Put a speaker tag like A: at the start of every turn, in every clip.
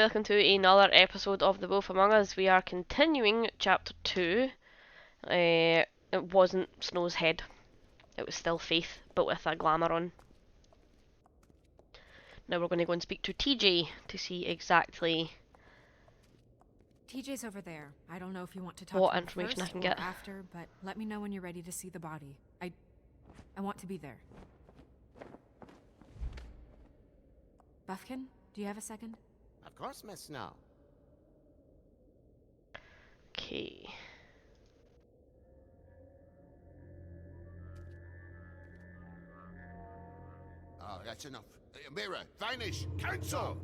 A: welcome to another episode of The Wolf Among Us. We are continuing chapter 2. It wasn't Snow's head, it was still Faith, but with a glamour on. Now we're going to go and speak to TJ to see exactly
B: TJ's over there. I don't know if you want to talk
A: what
B: to him
A: information
B: first
A: I can
B: or
A: get.
B: after, but let me know when you're ready to see the body. I want to be there. Buffkin, do you have a second?
C: Of course, Miss Snow.
A: Okay.
C: Oh, that's enough. Mirror, vanish, cancel!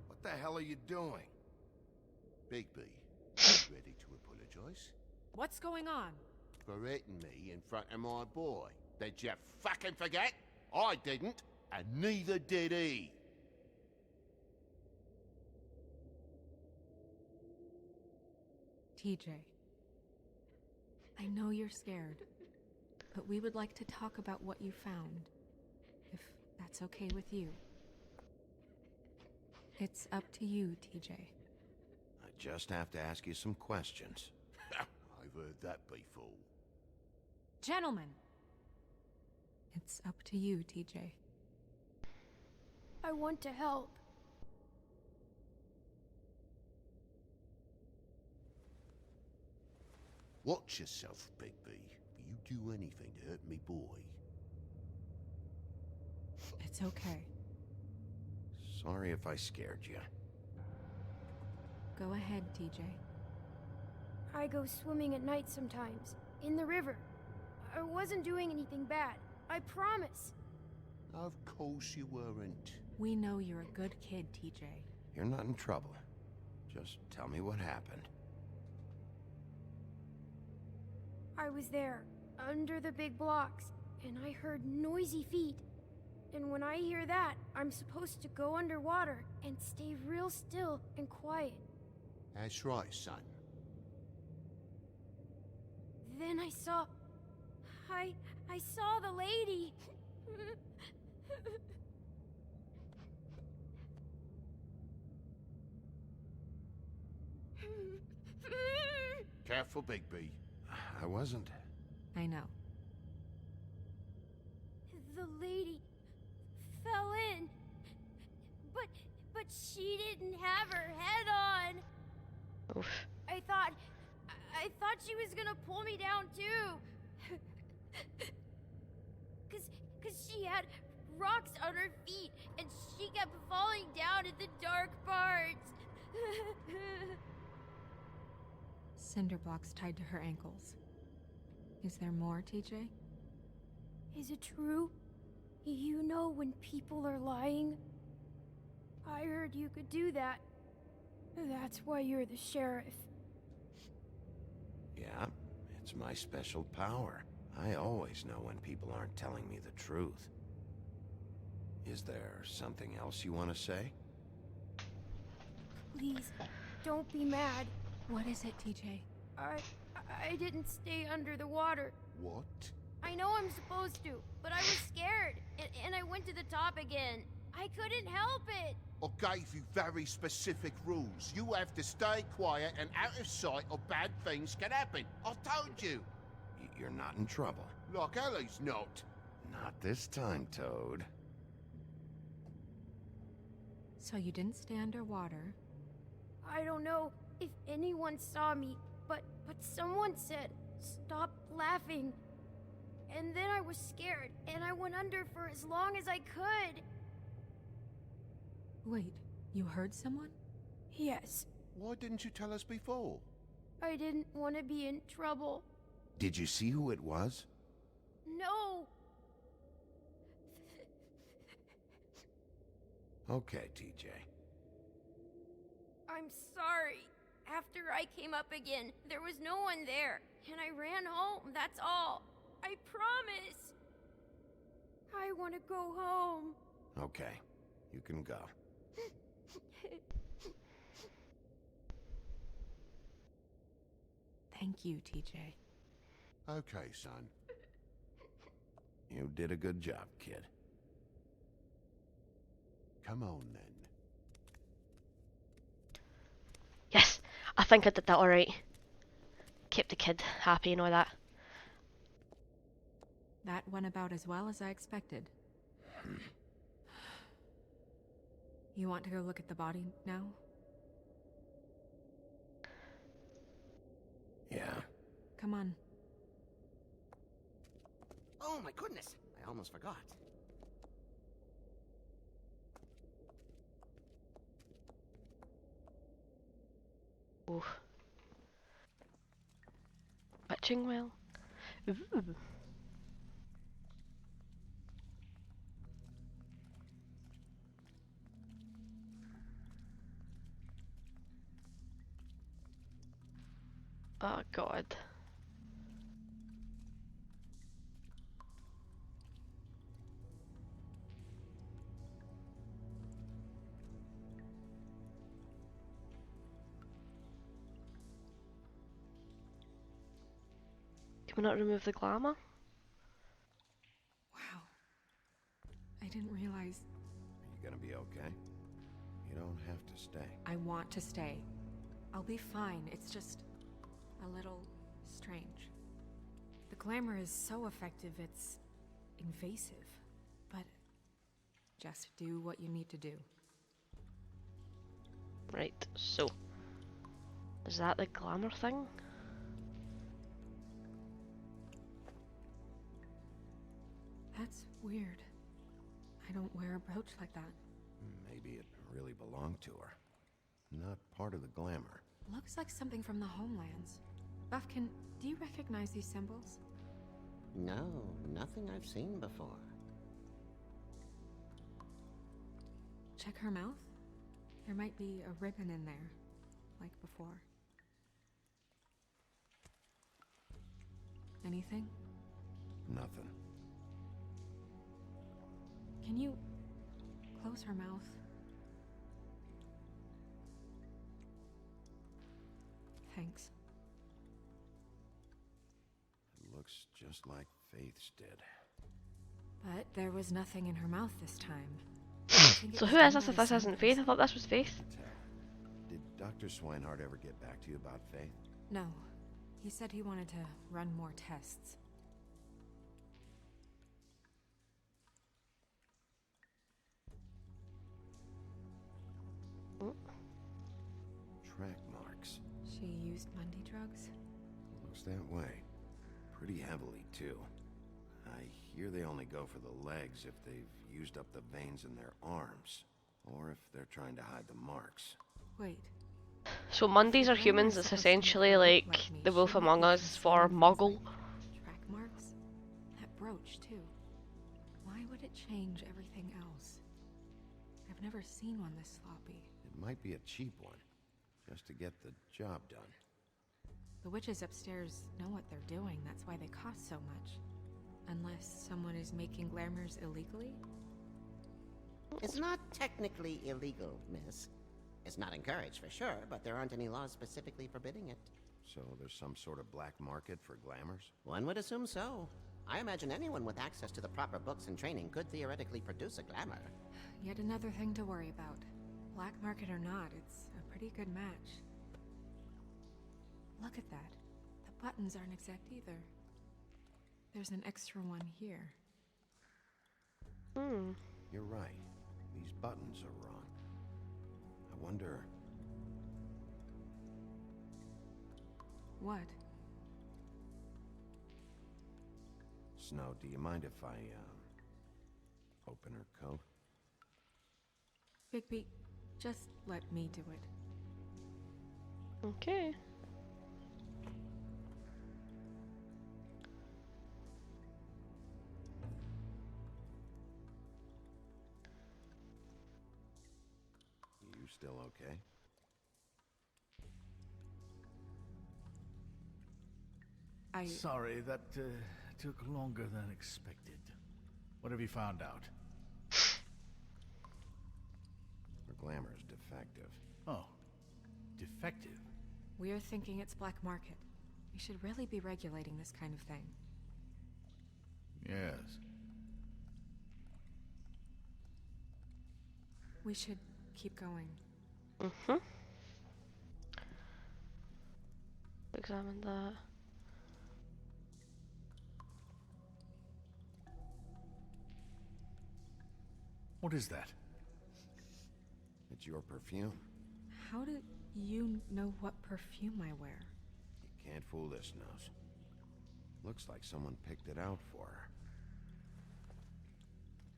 D: What the hell are you doing?
C: Bigby, ready to apologize?
B: What's going on?
C: For hitting me in front of my boy. Did you fucking forget? I didn't, and neither did he.
B: TJ, I know you're scared, but we would like to talk about what you found, if that's okay with you. It's up to you, TJ.
D: I just have to ask you some questions.
C: I've heard that before.
B: Gentlemen! It's up to you, TJ.
E: I want to help.
C: Watch yourself, Bigby. You do anything to hurt me boy.
B: It's okay.
D: Sorry if I scared you.
B: Go ahead, TJ.
E: I go swimming at night sometimes, in the river. I wasn't doing anything bad, I promise.
C: Of course you weren't.
B: We know you're a good kid, TJ.
D: You're not in trouble. Just tell me what happened.
E: I was there, under the big blocks, and I heard noisy feet. And when I hear that, I'm supposed to go underwater and stay real still and quiet.
C: That's right, son.
E: Then I saw the lady.
C: Careful, Bigby.
D: I wasn't.
B: I know.
E: The lady fell in. But she didn't have her head on.
A: Oof.
E: I thought she was gonna pull me down too. Cause she had rocks on her feet and she kept falling down in the dark parts.
B: Cinder blocks tied to her ankles. Is there more, TJ?
E: Is it true? You know when people are lying? I heard you could do that. That's why you're the sheriff.
D: Yeah, it's my special power. I always know when people aren't telling me the truth. Is there something else you want to say?
E: Please, don't be mad.
B: What is it, TJ?
E: I didn't stay under the water.
C: What?
E: I know I'm supposed to, but I was scared, and I went to the top again. I couldn't help it.
C: I gave you very specific rules. You have to stay quiet and out of sight or bad things can happen. I've told you.
D: You're not in trouble.
C: Like Ellie's not.
D: Not this time, Toad.
B: So you didn't stay underwater?
E: I don't know if anyone saw me, but someone said, "Stop laughing." And then I was scared, and I went under for as long as I could.
B: Wait, you heard someone?
E: Yes,
C: Why didn't you tell us before?
E: I didn't want to be in trouble.
D: Did you see who it was?
E: No!
D: Okay, TJ.
E: I'm sorry. After I came up again, there was no one there, and I ran home, that's all. I promise. I want to go home.
D: Okay, you can go.
B: Thank you, TJ.
C: Okay, son.
D: You did a good job, kid.
C: Come on, then.
A: I think I did that alright. Kept the kid happy and all that.
B: That went about as well as I expected. You want to go look at the body now?
D: Yeah.
B: Come on.
F: Oh my goodness, I almost forgot.
A: Oh. Witching well. Ooh. Oh god. Can we not remove the glamour?
B: Wow. I didn't realize.
D: Are you gonna be okay? You don't have to stay.
B: I want to stay. I'll be fine. It's just a little strange. The glamour is so effective, it's invasive. But just do what you need to do.
A: Right, so. Is that the glamour thing?
B: That's weird. I don't wear a brooch like that.
D: Maybe it really belonged to her. Not part of the glamour.
B: Looks like something from the homelands. Buffkin, do you recognize these symbols?
F: No, nothing I've seen before.
B: Check her mouth. There might be a ribbon in there, like before. Anything?
D: Nothing.
B: Can you close her mouth? Thanks.
D: It looks just like Faith's did.
B: But there was nothing in her mouth this time. I think it
A: So
B: was
A: who
B: done
A: is this
B: by
A: if
B: the
A: this isn't
B: symbols.
A: Faith? I thought this was Faith.
D: Did Dr. Swinehart ever get back to you about Faith?
B: No. He said he wanted to run more tests.
D: Track marks.
B: She used Mundy drugs?
D: Looks that way. Pretty heavily, too. I hear they only go for the legs if they've used up the veins in their arms. Or if they're trying to hide the marks.
B: Wait.
A: So Mondays are humans, it's essentially like the Wolf Among Us for Muggle.
B: Track marks? That brooch, too. Why would it change everything else? I've never seen one this sloppy.
D: It might be a cheap one. Just to get the job done.
B: The witches upstairs know what they're doing, that's why they cost so much. Unless someone is making glamours illegally?
F: It's not technically illegal, miss. It's not encouraged for sure, but there aren't any laws specifically forbidding it.
D: So there's some sort of black market for glamours?
F: One would assume so. I imagine anyone with access to the proper books and training could theoretically produce a glamour.
B: Yet another thing to worry about. Black market or not, it's a pretty good match. Look at that. The buttons aren't exact either. There's an extra one here.
A: Hmm.
D: You're right. These buttons are wrong. I wonder...
B: What?
D: Snow, do you mind if I, open her coat?
B: Bigby, just let me do it.
A: Okay.
D: You still okay?
G: Sorry, that took longer than expected. What have you found out?
D: Her glamour is defective.
G: Oh, defective.
B: We're thinking it's black market. We should really be regulating this kind of thing.
G: Yes.
B: We should keep going.
A: Mm-hmm. Examine that.
G: What is that?
D: It's your perfume.
B: How do you know what perfume I wear?
D: You can't fool this nose. Looks like someone picked it out for her.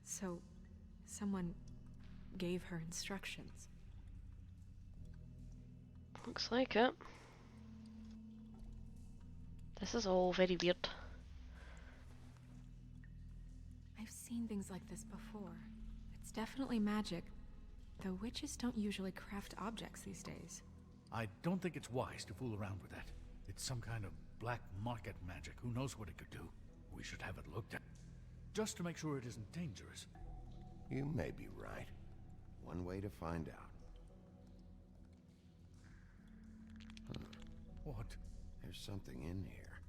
B: So, someone gave her instructions.
A: Looks like it. This is all very weird.
B: I've seen things like this before. It's definitely magic, though witches don't usually craft objects these days.
G: I don't think it's wise to fool around with that. It's some kind of black market magic. Who knows what it could do? We should have it looked at. Just to make sure it isn't dangerous.
D: You may be right. One way to find out.
G: What?
D: There's something in here.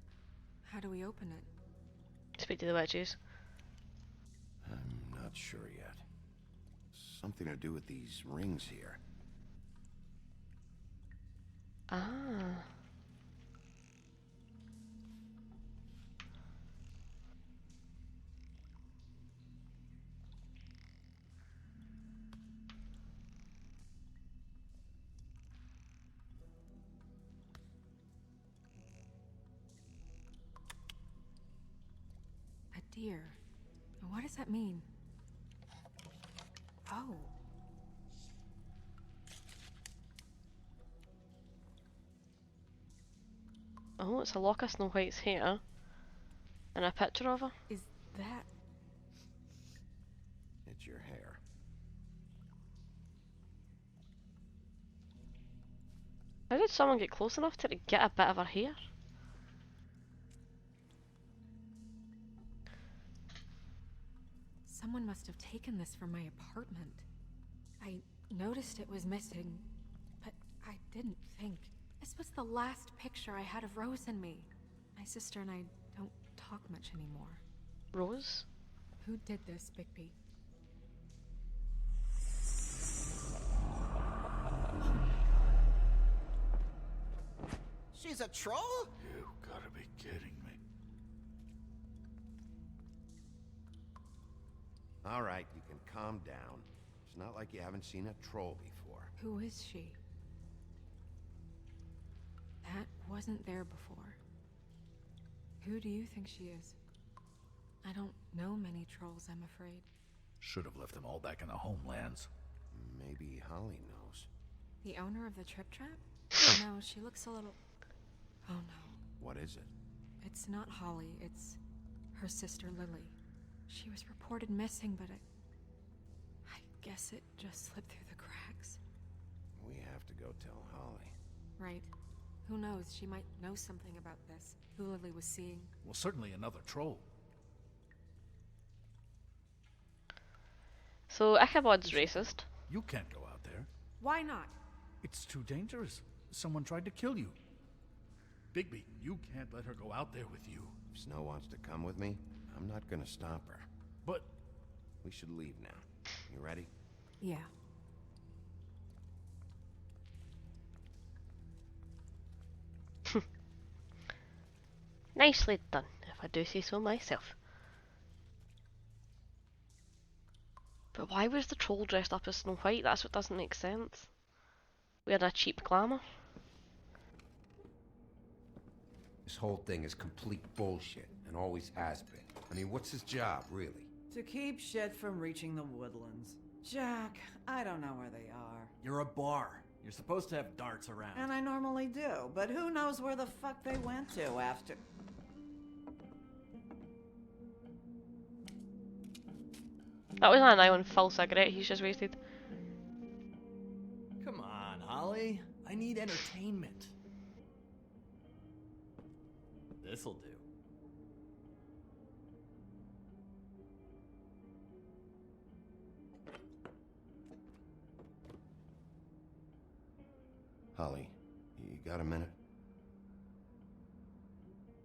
B: How do we open it?
A: Speak to the witches.
D: I'm not sure yet. Something to do with these rings here.
A: Ah.
B: A deer. What does that mean? Oh.
A: Oh, it's a lock of Snow White's hair. And a picture of her.
B: Is that...
D: It's your hair.
A: How did someone get close enough to get a bit of her hair?
B: Someone must have taken this from my apartment. I noticed it was missing, but I didn't think. This was the last picture I had of Rose and me. My sister and I don't talk much anymore.
A: Rose?
B: Who did this, Bigby?
F: She's a troll?
G: You gotta be kidding me.
D: All right, you can calm down. It's not like you haven't seen a troll before.
B: Who is she? That wasn't there before. Who do you think she is? I don't know many trolls, I'm afraid.
G: Should have left them all back in the homelands.
D: Maybe Holly knows.
B: The owner of the Trip Trap? No, she looks a little... Oh no.
D: What is it?
B: It's not Holly, it's her sister Lily. She was reported missing, but I guess it just slipped through the cracks.
D: We have to go tell Holly.
B: Right. Who knows, she might know something about this. Who Lily was seeing.
G: Well, certainly another troll.
A: So Ichabod's racist.
G: You can't go out there.
B: Why not?
G: It's too dangerous. Someone tried to kill you. Bigby, you can't let her go out there with you.
D: If Snow wants to come with me, I'm not gonna stop her.
G: But
D: We should leave now. You ready?
B: Yeah.
A: Nicely done, if I do say so myself. But why was the troll dressed up as Snow White? That's what doesn't make sense. We had a cheap glamour.
H: This whole thing is complete bullshit, and always has been. I mean, what's his job, really?
I: To keep shit from reaching the woodlands. Jack, I don't know where they are.
J: You're a bar. You're supposed to have darts around.
I: And I normally do, but who knows where the fuck they went to after...
A: That was an island full cigarette he's just wasted.
J: Come on, Holly. I need entertainment. This'll do.
D: Holly, you got a minute?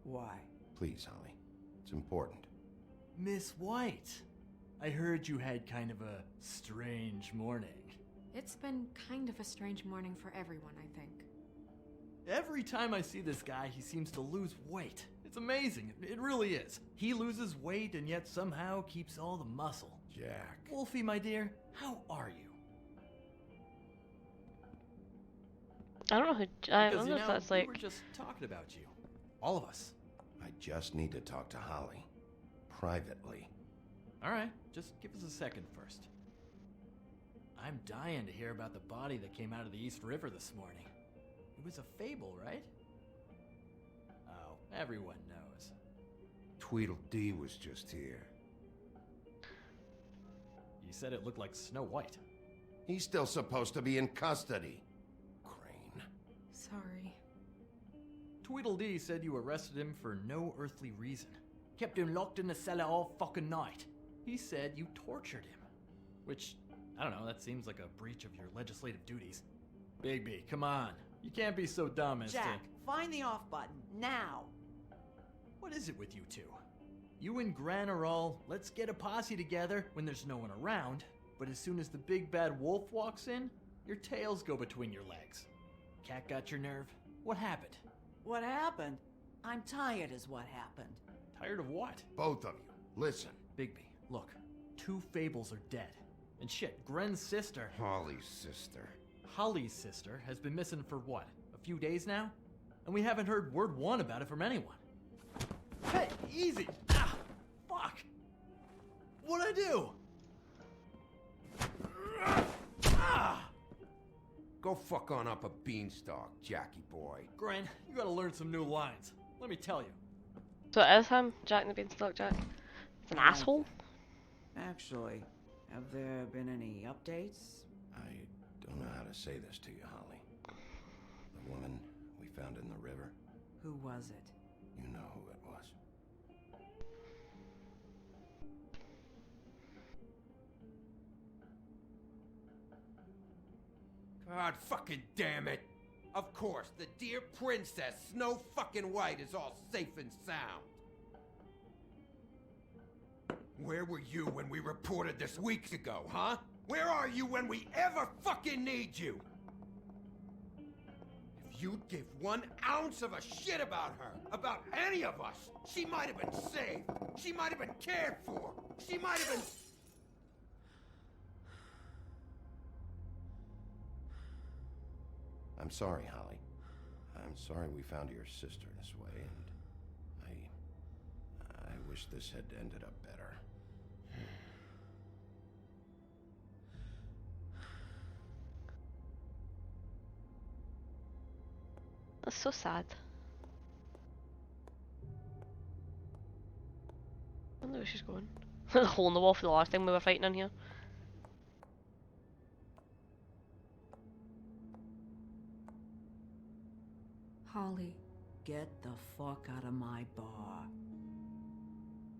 I: Why?
D: Please, Holly. It's important.
J: Miss White, I heard you had kind of a strange morning.
B: It's been kind of a strange morning for everyone, I think.
J: Every time I see this guy, he seems to lose weight. It's amazing. It really is. He loses weight and yet somehow keeps all the muscle.
D: Jack.
J: Wolfie, my dear, how are you?
A: I don't know who. I
J: Because,
A: wonder if that's
J: we
A: like.
J: were just talking about you. All of us.
D: I just need to talk to Holly. Privately.
J: Alright, just give us a second first. I'm dying to hear about the body that came out of the East River this morning. It was a fable, right? Oh, everyone knows.
H: Tweedledee was just here.
J: You said it looked like Snow White.
D: He's still supposed to be in custody. Crane.
B: Sorry.
J: Tweedledee said you arrested him for no earthly reason. Kept him locked in the cellar all fucking night. He said you tortured him. Which, I don't know, that seems like a breach of your legislative duties. Bigby, come on. You can't be so dumb as
I: Jack,
J: to...
I: find the off button, now!
J: What is it with you two? You and Gran are all, let's get a posse together when there's no one around, but as soon as the big bad wolf walks in, your tails go between your legs. Cat got your nerve? What happened?
I: What happened? I'm tired is what happened.
J: Tired of what?
D: Both of you, listen.
J: Bigby, look, 2 fables are dead. And shit, Gren's sister,
H: Holly's sister.
J: Holly's sister, has been missing for what, a few days now? And we haven't heard word one about it from anyone. Hey, easy! Ah, fuck! What'd I do? Ah!
H: Go fuck on up a beanstalk, Jackie boy.
J: Gren, you gotta learn some new lines. Let me tell you.
A: So it is him, Jack the Beanstalk Jack. It's an asshole.
I: Actually, have there been any updates?
D: I don't know how to say this to you, Holly. The woman we found in the river,
I: Who was it?
D: you know who it was.
H: God fucking damn it! Of course, the dear princess, Snow fucking White, is all safe and sound. Where were you when we reported this weeks ago, huh? Where are you when we ever fucking need you? If you'd give 1 ounce of a shit about her, about any of us, she might have been saved. She might have been cared for. She might have been...
D: I'm sorry, Holly. I'm sorry we found your sister this way, and I wish this had ended up better.
A: That's so sad. I wonder where she's going. The hole in the wall for the last time we were fighting in here.
B: Holly,
I: Get the fuck out of my bar.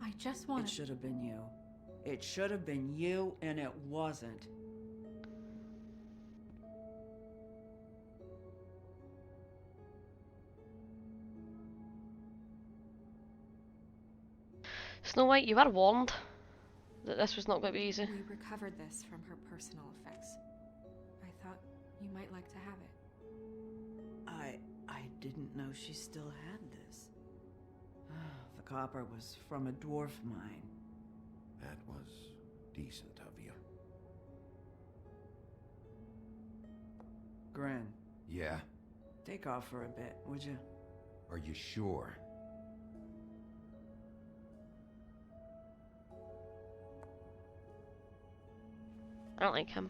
B: I just want
I: It
B: to...
I: should have been you. It should have been you, and it wasn't.
A: Snow White, you were warned that this was not going to be easy.
B: We recovered this from her personal effects. I thought you might like to have it.
I: I didn't know she still had this. The copper was from a dwarf mine.
D: That was decent of you.
I: Gren,
H: Yeah?
I: take off for a bit, would you?
H: Are you sure?
A: I don't like him.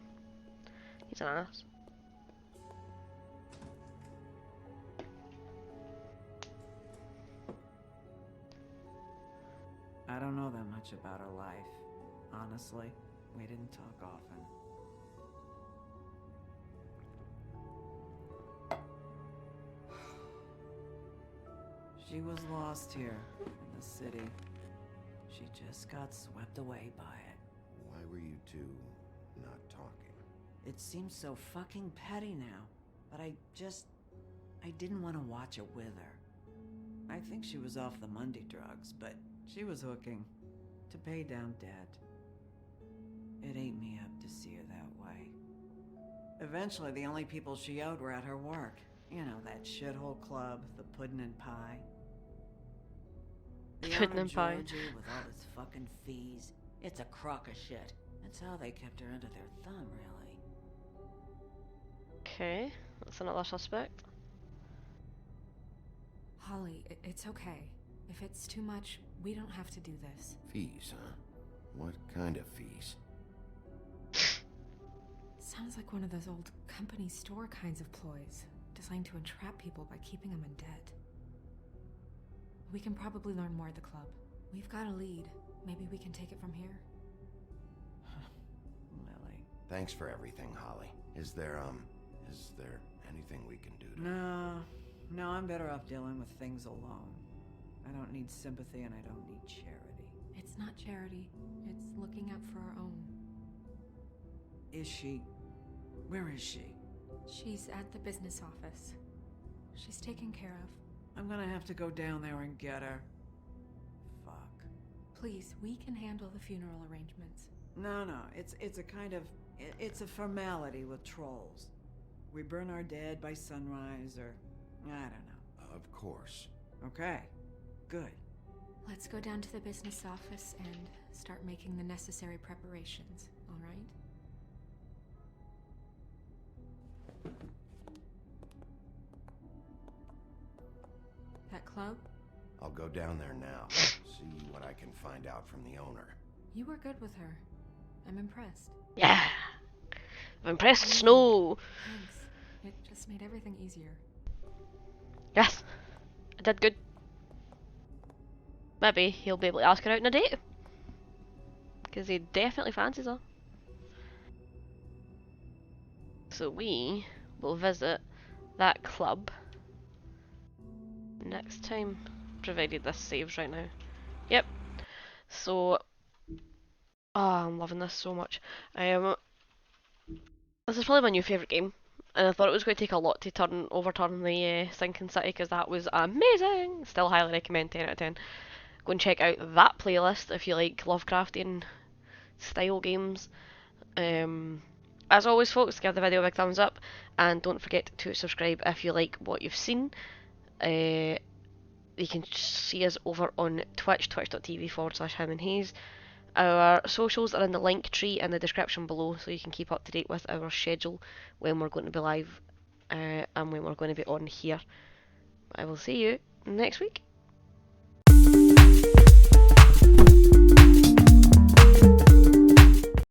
A: He's an ass.
I: I don't know that much about her life. Honestly, we didn't talk often. She was lost here in the city. She just got swept away by it.
D: Why were you two not talking?
I: It seems so fucking petty now, but I didn't want to watch it with her. I think she was off the Monday drugs, but she was hooking to pay down debt. It ate me up to see her that way. Eventually, the only people she owed were at her work, You know, that shithole club, the Puddin' and Pie. The
A: Puddin'
I: owner,
A: and Pie.
I: Georgie, with all his fucking fees. It's a crock of shit. That's how they kept her under their thumb, really.
A: Okay, that's another suspect.
B: Holly, it's okay. If it's too much, we don't have to do this.
D: Fees, huh? What kind of fees?
B: Sounds like one of those old company store kinds of ploys, designed to entrap people by keeping them in debt. We can probably learn more at the club. We've got a lead. Maybe we can take it from here.
I: Lily.
D: Thanks for everything, Holly. Is there anything we can do to...
I: No, I'm better off dealing with things alone. I don't need sympathy and I don't need charity.
B: It's not charity. It's looking out for our own.
I: Is she? Where is she?
B: She's at the business office. She's taken care of.
I: I'm gonna have to go down there and get her. Fuck.
B: Please, we can handle the funeral arrangements.
I: No, it's a kind of... It's a formality with trolls. We burn our dead by sunrise, or... I don't know.
D: Of course.
I: Okay, good.
B: Let's go down to the business office and start making the necessary preparations, all right? That club?
D: I'll go down there now. See what I can find out from the owner.
B: You were good with her. I'm impressed.
A: Yeah! I'm impressed, Snow!
B: Thanks. It just made everything easier.
A: Yes! I did good. Maybe he'll be able to ask her out on a date. Because he definitely fancies her. So we will visit that club next time. Provided this saves right now. Yep. So... Oh, I'm loving this so much. This is probably my new favourite game. And I thought it was going to take a lot to overturn the Sinking City, because that was amazing. Still highly recommend, 10 out of 10. Go and check out that playlist if you like Lovecraftian style games. As always, folks, give the video a big thumbs up, and don't forget to subscribe if you like what you've seen. You can see us over on Twitch, twitch.tv/Him and Haze. Our socials are in the link tree in the description below, so you can keep up to date with our schedule, when we're going to be live and when we're going to be on here. I will see you next week.